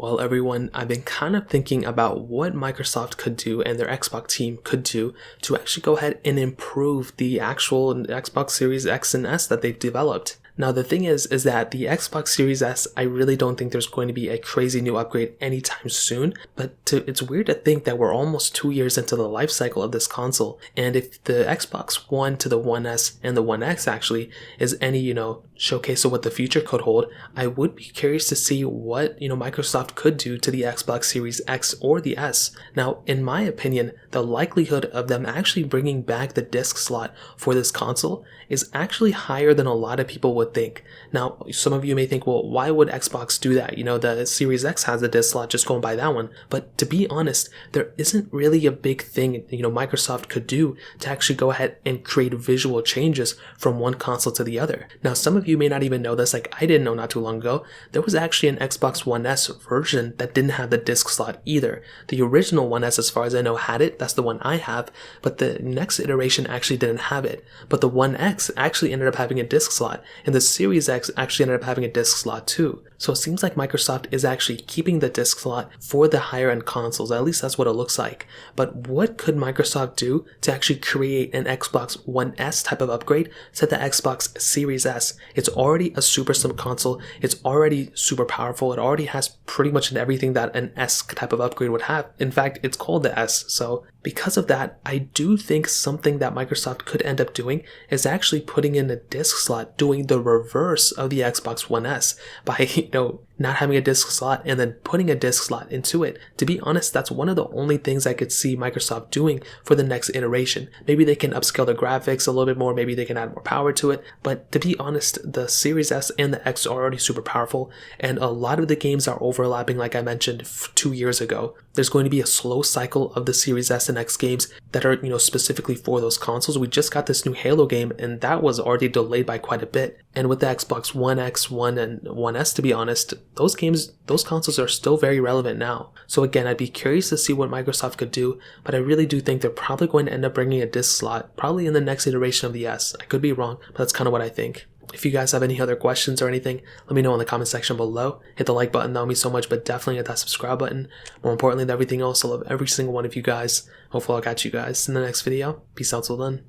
Well, everyone, I've been kind of thinking about what Microsoft could do and their Xbox team could do to actually go ahead and improve the actual Xbox Series X and S that they've developed. Now, the thing is that the Xbox Series S, I really don't think there's going to be a crazy new upgrade anytime soon, but it's weird to think that we're almost 2 years into the life cycle of this console, and if the Xbox One to the One S and the One X actually is any, showcase of what the future could hold, I would be curious to see what, Microsoft could do to the Xbox Series X or the S. Now, in my opinion, the likelihood of them actually bringing back the disc slot for this console is actually higher than a lot of people would think. Now, some of you may think, well, why would Xbox do that? The Series X has a disc slot, just go and buy that one. But to be honest, there isn't really a big thing, Microsoft could do to actually go ahead and create visual changes from one console to the other. Now, some of you may not even know this, like I didn't know not too long ago, there was actually an Xbox One S version that didn't have the disc slot either. The original One S, as far as I know, had it. That's the one I have, but the next iteration actually didn't have it. But the One X actually ended up having a disc slot, and the Series X actually ended up having a disc slot too. So it seems like Microsoft is actually keeping the disc slot for the higher end consoles. At least that's what it looks like. But what could Microsoft do to actually create an Xbox One S type of upgrade to the Xbox Series S? It's already a super slim console. It's already super powerful. It already has pretty much everything that an S type of upgrade would have. In fact, it's called the S. So because of that, I do think something that Microsoft could end up doing is actually putting in a disc slot, doing the reverse of the Xbox One S by, not having a disc slot and then putting a disc slot into it. To be honest, that's one of the only things I could see Microsoft doing for the next iteration. Maybe they can upscale the graphics a little bit more, maybe they can add more power to it, but to be honest, the Series S and the X are already super powerful, and a lot of the games are overlapping like I mentioned 2 years ago. There's going to be a slow cycle of the Series S and X games that are, specifically for those consoles. We just got this new Halo game, and that was already delayed by quite a bit. And with the Xbox One X, One, and One S, to be honest, those consoles are still very relevant now. So again, I'd be curious to see what Microsoft could do, but I really do think they're probably going to end up bringing a disc slot, probably in the next iteration of the S. I could be wrong, but that's kind of what I think. If you guys have any other questions or anything, let me know in the comment section below. Hit the like button, that would mean so much, but definitely hit that subscribe button. More importantly than everything else, I love every single one of you guys. Hopefully I'll catch you guys in the next video. Peace out till then.